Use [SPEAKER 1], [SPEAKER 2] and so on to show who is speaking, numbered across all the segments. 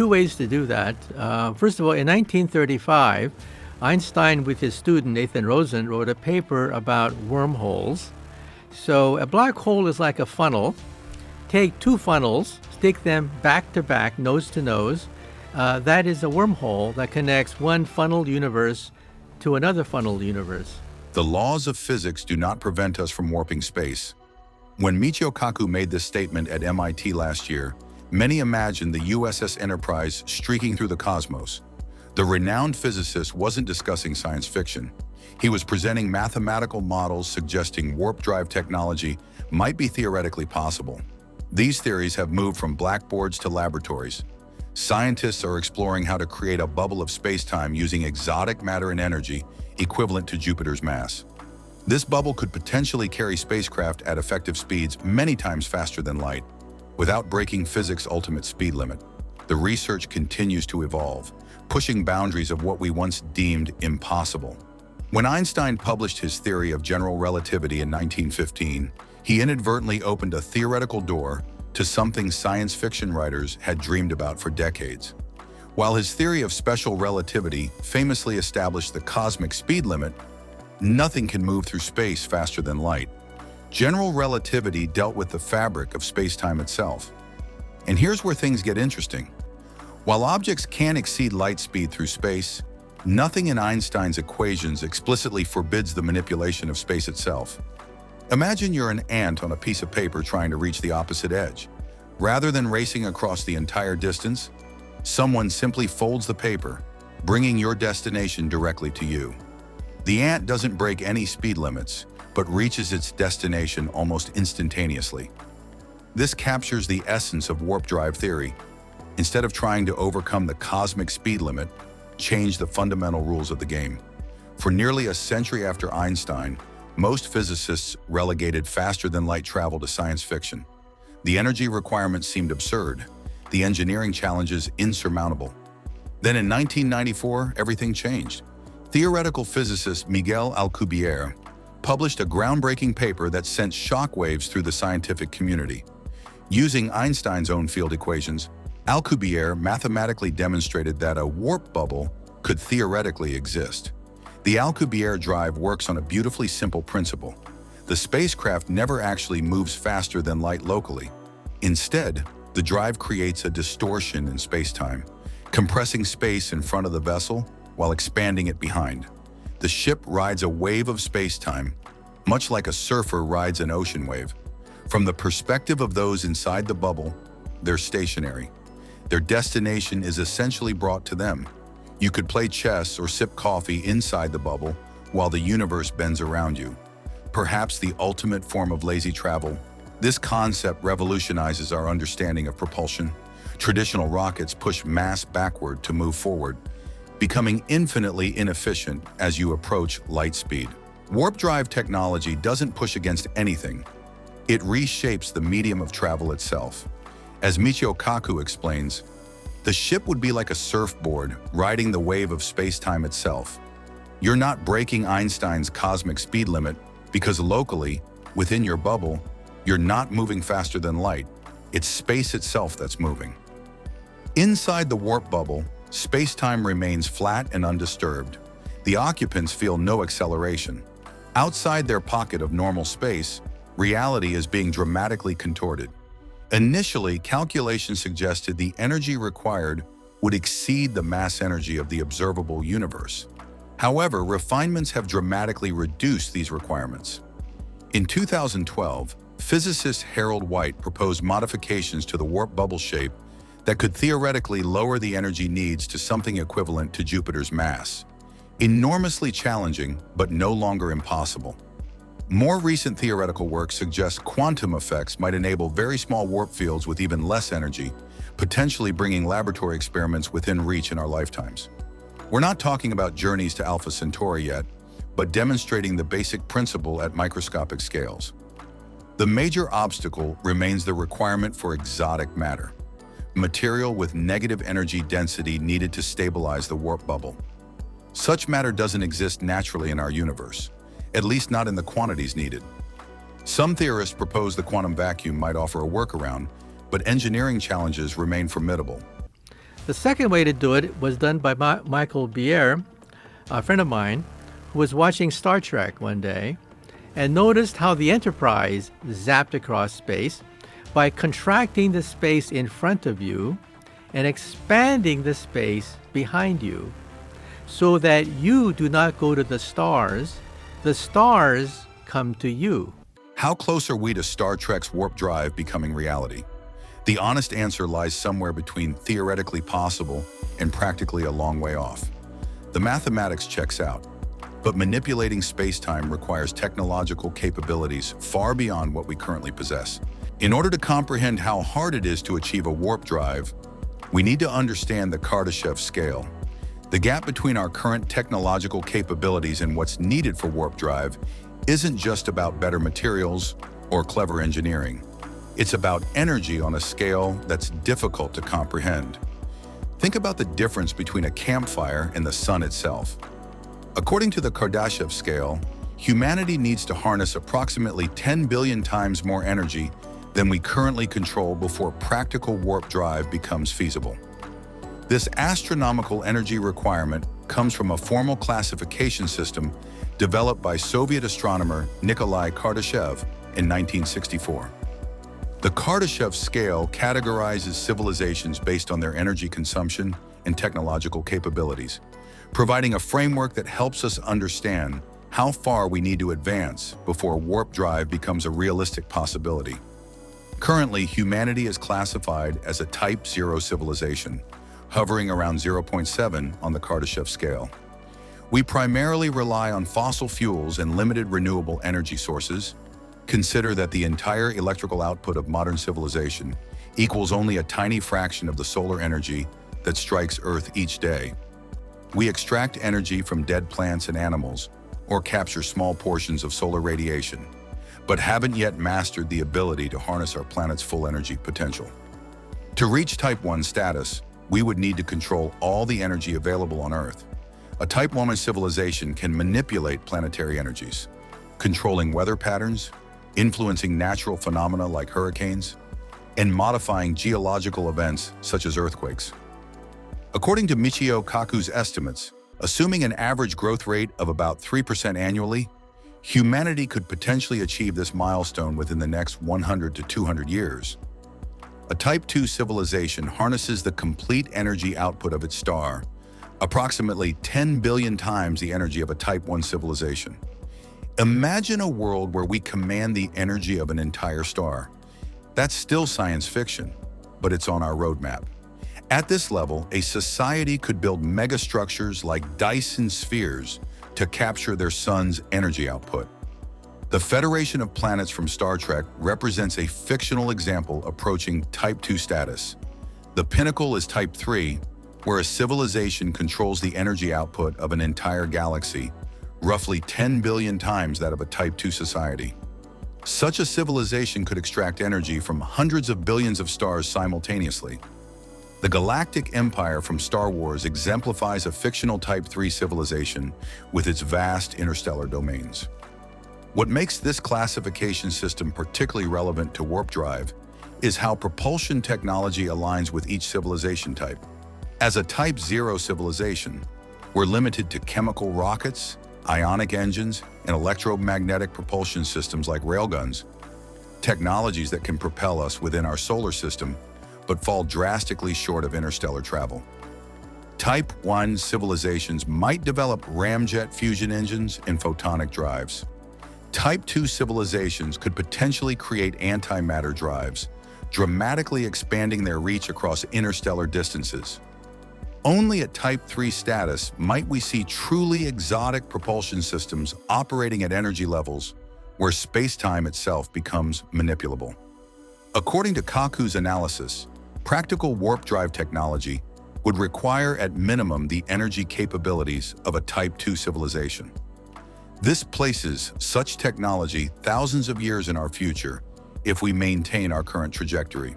[SPEAKER 1] two ways to do that. First of all, in 1935, Einstein, with his student Nathan Rosen, wrote a paper about wormholes. So a black hole is like a funnel. Take two funnels, stick them back to back, nose to nose. That is a wormhole that connects one funneled universe to another funneled universe.
[SPEAKER 2] The laws of physics do not prevent us from warping space. When Michio Kaku made this statement at MIT last year, many imagined the USS Enterprise streaking through the cosmos. The renowned physicist wasn't discussing science fiction. He was presenting mathematical models suggesting warp drive technology might be theoretically possible. These theories have moved from blackboards to laboratories. Scientists are exploring how to create a bubble of space-time using exotic matter and energy equivalent to Jupiter's mass. This bubble could potentially carry spacecraft at effective speeds many times faster than light, without breaking physics' ultimate speed limit. The research continues to evolve, pushing boundaries of what we once deemed impossible. When Einstein published his theory of general relativity in 1915, he inadvertently opened a theoretical door to something science fiction writers had dreamed about for decades. While his theory of special relativity famously established the cosmic speed limit, nothing can move through space faster than light. General relativity dealt with the fabric of space-time itself. And here's where things get interesting. While objects can exceed light speed through space, nothing in Einstein's equations explicitly forbids the manipulation of space itself. Imagine you're an ant on a piece of paper trying to reach the opposite edge. Rather than racing across the entire distance, someone simply folds the paper, bringing your destination directly to you. The ant doesn't break any speed limits, but reaches its destination almost instantaneously. This captures the essence of warp drive theory. Instead of trying to overcome the cosmic speed limit, change the fundamental rules of the game. For nearly a century after Einstein, most physicists relegated faster-than-light travel to science fiction. The energy requirements seemed absurd, the engineering challenges insurmountable. Then in 1994, everything changed. Theoretical physicist Miguel Alcubierre published a groundbreaking paper that sent shockwaves through the scientific community. Using Einstein's own field equations, Alcubierre mathematically demonstrated that a warp bubble could theoretically exist. The Alcubierre drive works on a beautifully simple principle. The spacecraft never actually moves faster than light locally. Instead, the drive creates a distortion in space-time, compressing space in front of the vessel while expanding it behind. The ship rides a wave of space-time, much like a surfer rides an ocean wave. From the perspective of those inside the bubble, they're stationary. Their destination is essentially brought to them. You could play chess or sip coffee inside the bubble while the universe bends around you. Perhaps the ultimate form of lazy travel. This concept revolutionizes our understanding of propulsion. Traditional rockets push mass backward to move forward, becoming infinitely inefficient as you approach light speed. Warp drive technology doesn't push against anything. It reshapes the medium of travel itself. As Michio Kaku explains, the ship would be like a surfboard riding the wave of space-time itself. You're not breaking Einstein's cosmic speed limit because locally, within your bubble, you're not moving faster than light. It's space itself that's moving. Inside the warp bubble, space-time remains flat and undisturbed. The occupants feel no acceleration. Outside their pocket of normal space, reality is being dramatically contorted. Initially, calculations suggested the energy required would exceed the mass energy of the observable universe. However, refinements have dramatically reduced these requirements. In 2012, physicist Harold White proposed modifications to the warp bubble shape that could theoretically lower the energy needs to something equivalent to Jupiter's mass. Enormously challenging, but no longer impossible. More recent theoretical work suggests quantum effects might enable very small warp fields with even less energy, potentially bringing laboratory experiments within reach in our lifetimes. We're not talking about journeys to Alpha Centauri yet, but demonstrating the basic principle at microscopic scales. The major obstacle remains the requirement for exotic matter, material with negative energy density needed to stabilize the warp bubble. Such matter doesn't exist naturally in our universe, at least not in the quantities needed. Some theorists propose the quantum vacuum might offer a workaround, but engineering challenges remain formidable.
[SPEAKER 1] The second way to do it was done by Michael Bier, a friend of mine, who was watching Star Trek one day and noticed how the Enterprise zapped across space by contracting the space in front of you and expanding the space behind you so that you do not go to the stars come to you.
[SPEAKER 2] How close are we to Star Trek's warp drive becoming reality? The honest answer lies somewhere between theoretically possible and practically a long way off. The mathematics checks out, but manipulating space-time requires technological capabilities far beyond what we currently possess. In order to comprehend how hard it is to achieve a warp drive, we need to understand the Kardashev scale. The gap between our current technological capabilities and what's needed for warp drive isn't just about better materials or clever engineering. It's about energy on a scale that's difficult to comprehend. Think about the difference between a campfire and the sun itself. According to the Kardashev scale, humanity needs to harness approximately 10 billion times more energy than we currently control before practical warp drive becomes feasible. This astronomical energy requirement comes from a formal classification system developed by Soviet astronomer Nikolai Kardashev in 1964. The Kardashev scale categorizes civilizations based on their energy consumption and technological capabilities, providing a framework that helps us understand how far we need to advance before warp drive becomes a realistic possibility. Currently, humanity is classified as a Type 0 civilization, hovering around 0.7 on the Kardashev scale. We primarily rely on fossil fuels and limited renewable energy sources. Consider that the entire electrical output of modern civilization equals only a tiny fraction of the solar energy that strikes Earth each day. We extract energy from dead plants and animals, or capture small portions of solar radiation, but haven't yet mastered the ability to harness our planet's full energy potential. To reach Type 1 status, we would need to control all the energy available on Earth. A Type 1 civilization can manipulate planetary energies, controlling weather patterns, influencing natural phenomena like hurricanes, and modifying geological events such as earthquakes. According to Michio Kaku's estimates, assuming an average growth rate of about 3% annually, humanity could potentially achieve this milestone within the next 100 to 200 years. A Type 2 civilization harnesses the complete energy output of its star, approximately 10 billion times the energy of a Type 1 civilization. Imagine a world where we command the energy of an entire star. That's still science fiction, but it's on our roadmap. At this level, a society could build megastructures like Dyson spheres to capture their sun's energy output. The Federation of Planets from Star Trek represents a fictional example approaching Type 2 status. The pinnacle is Type 3, where a civilization controls the energy output of an entire galaxy, roughly 10 billion times that of a Type 2 society. Such a civilization could extract energy from hundreds of billions of stars simultaneously. The Galactic Empire from Star Wars exemplifies a fictional Type 3 civilization with its vast interstellar domains. What makes this classification system particularly relevant to warp drive is how propulsion technology aligns with each civilization type. As a Type 0 civilization, we're limited to chemical rockets, ionic engines, and electromagnetic propulsion systems like railguns, technologies that can propel us within our solar system, but fall drastically short of interstellar travel. Type 1 civilizations might develop ramjet fusion engines and photonic drives. Type 2 civilizations could potentially create antimatter drives, dramatically expanding their reach across interstellar distances. Only at Type 3 status might we see truly exotic propulsion systems operating at energy levels where space-time itself becomes manipulable. According to Kaku's analysis, practical warp drive technology would require at minimum the energy capabilities of a Type 2 civilization. This places such technology thousands of years in our future if we maintain our current trajectory.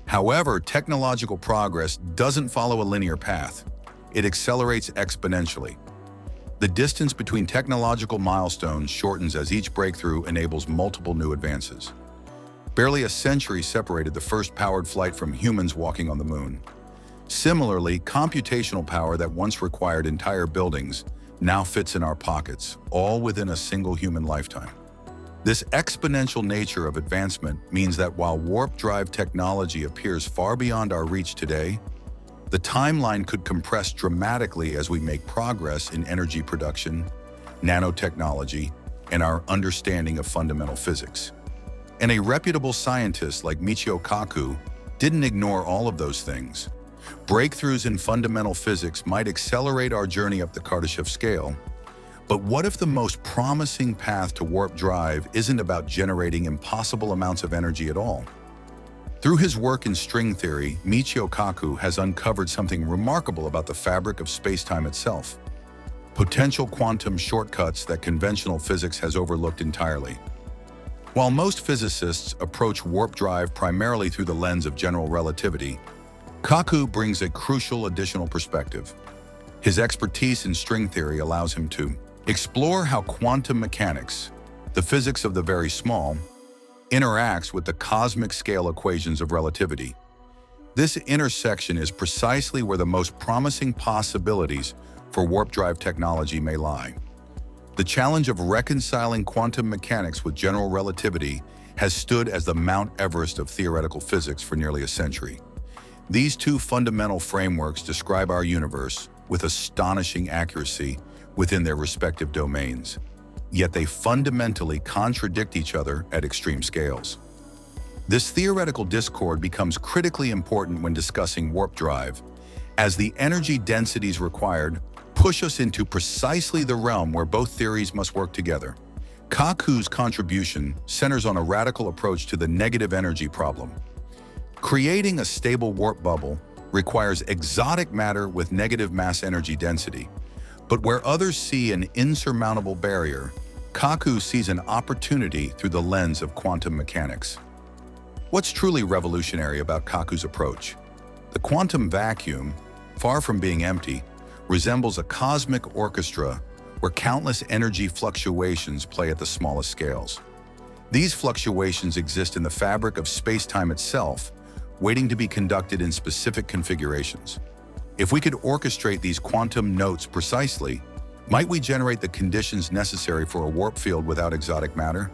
[SPEAKER 2] However, technological progress doesn't follow a linear path. It accelerates exponentially. The distance between technological milestones shortens as each breakthrough enables multiple new advances. Barely a century separated the first powered flight from humans walking on the moon. Similarly, computational power that once required entire buildings now fits in our pockets, all within a single human lifetime. This exponential nature of advancement means that while warp drive technology appears far beyond our reach today, the timeline could compress dramatically as we make progress in energy production, nanotechnology, and our understanding of fundamental physics. And a reputable scientist like Michio Kaku didn't ignore all of those things. Breakthroughs in fundamental physics might accelerate our journey up the Kardashev scale, but what if the most promising path to warp drive isn't about generating impossible amounts of energy at all? Through his work in string theory, Michio Kaku has uncovered something remarkable about the fabric of spacetime itself: potential quantum shortcuts that conventional physics has overlooked entirely. While most physicists approach warp drive primarily through the lens of general relativity, Kaku brings a crucial additional perspective. His expertise in string theory allows him to explore how quantum mechanics, the physics of the very small, interacts with the cosmic scale equations of relativity. This intersection is precisely where the most promising possibilities for warp drive technology may lie. The challenge of reconciling quantum mechanics with general relativity has stood as the Mount Everest of theoretical physics for nearly a century. These two fundamental frameworks describe our universe with astonishing accuracy within their respective domains, yet they fundamentally contradict each other at extreme scales. This theoretical discord becomes critically important when discussing warp drive, as the energy densities required push us into precisely the realm where both theories must work together. Kaku's contribution centers on a radical approach to the negative energy problem. Creating a stable warp bubble requires exotic matter with negative mass energy density, but where others see an insurmountable barrier, Kaku sees an opportunity through the lens of quantum mechanics. What's truly revolutionary about Kaku's approach? The quantum vacuum, far from being empty, resembles a cosmic orchestra where countless energy fluctuations play at the smallest scales. These fluctuations exist in the fabric of space-time itself, waiting to be conducted in specific configurations. If we could orchestrate these quantum notes precisely, might we generate the conditions necessary for a warp field without exotic matter?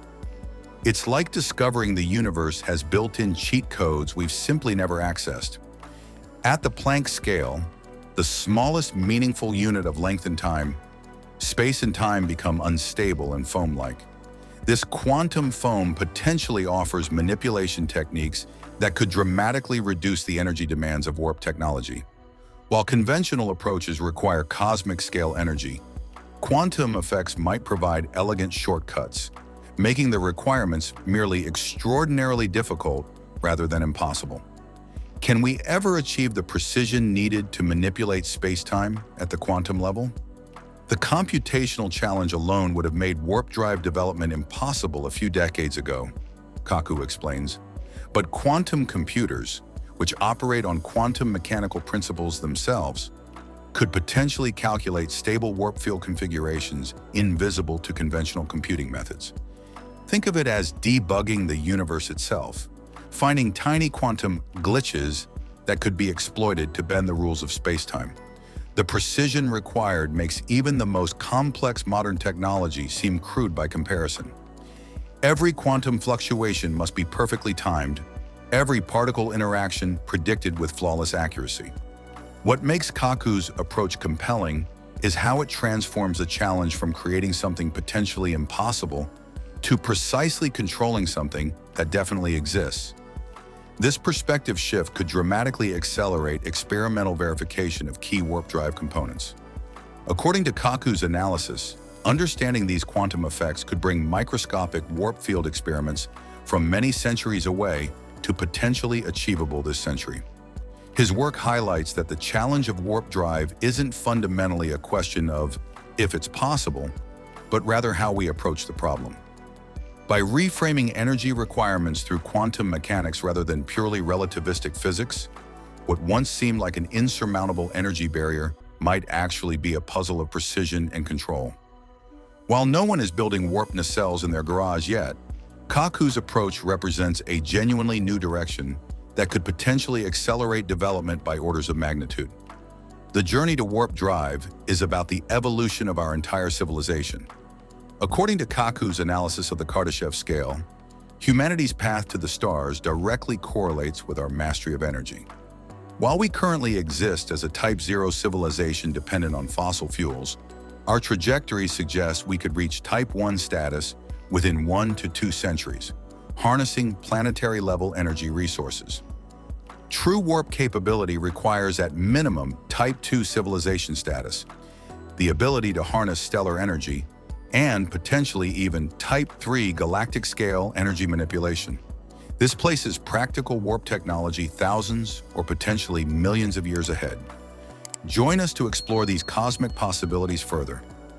[SPEAKER 2] It's like discovering the universe has built-in cheat codes we've simply never accessed. At the Planck scale, the smallest meaningful unit of length and time, space and time become unstable and foam-like. This quantum foam potentially offers manipulation techniques that could dramatically reduce the energy demands of warp technology. While conventional approaches require cosmic scale energy, quantum effects might provide elegant shortcuts, making the requirements merely extraordinarily difficult rather than impossible. Can we ever achieve the precision needed to manipulate space-time at the quantum level? The computational challenge alone would have made warp drive development impossible a few decades ago, Kaku explains. But quantum computers, which operate on quantum mechanical principles themselves, could potentially calculate stable warp field configurations invisible to conventional computing methods. Think of it as debugging the universe itself, finding tiny quantum glitches that could be exploited to bend the rules of spacetime. The precision required makes even the most complex modern technology seem crude by comparison. Every quantum fluctuation must be perfectly timed, every particle interaction predicted with flawless accuracy. What makes Kaku's approach compelling is how it transforms the challenge from creating something potentially impossible to precisely controlling something that definitely exists. This perspective shift could dramatically accelerate experimental verification of key warp drive components. According to Kaku's analysis, understanding these quantum effects could bring microscopic warp field experiments from many centuries away to potentially achievable this century. His work highlights that the challenge of warp drive isn't fundamentally a question of if it's possible, but rather how we approach the problem. By reframing energy requirements through quantum mechanics rather than purely relativistic physics, what once seemed like an insurmountable energy barrier might actually be a puzzle of precision and control. While no one is building warp nacelles in their garage yet, Kaku's approach represents a genuinely new direction that could potentially accelerate development by orders of magnitude. The journey to warp drive is about the evolution of our entire civilization. According to Kaku's analysis of the Kardashev scale, humanity's path to the stars directly correlates with our mastery of energy. While we currently exist as a Type 0 civilization dependent on fossil fuels, our trajectory suggests we could reach Type 1 status within 1 to 2 centuries, harnessing planetary-level energy resources. True warp capability requires at minimum Type 2 civilization status, the ability to harness stellar energy, and potentially even Type 3 galactic-scale energy manipulation. This places practical warp technology thousands or potentially millions of years ahead. Join us to explore these cosmic possibilities further.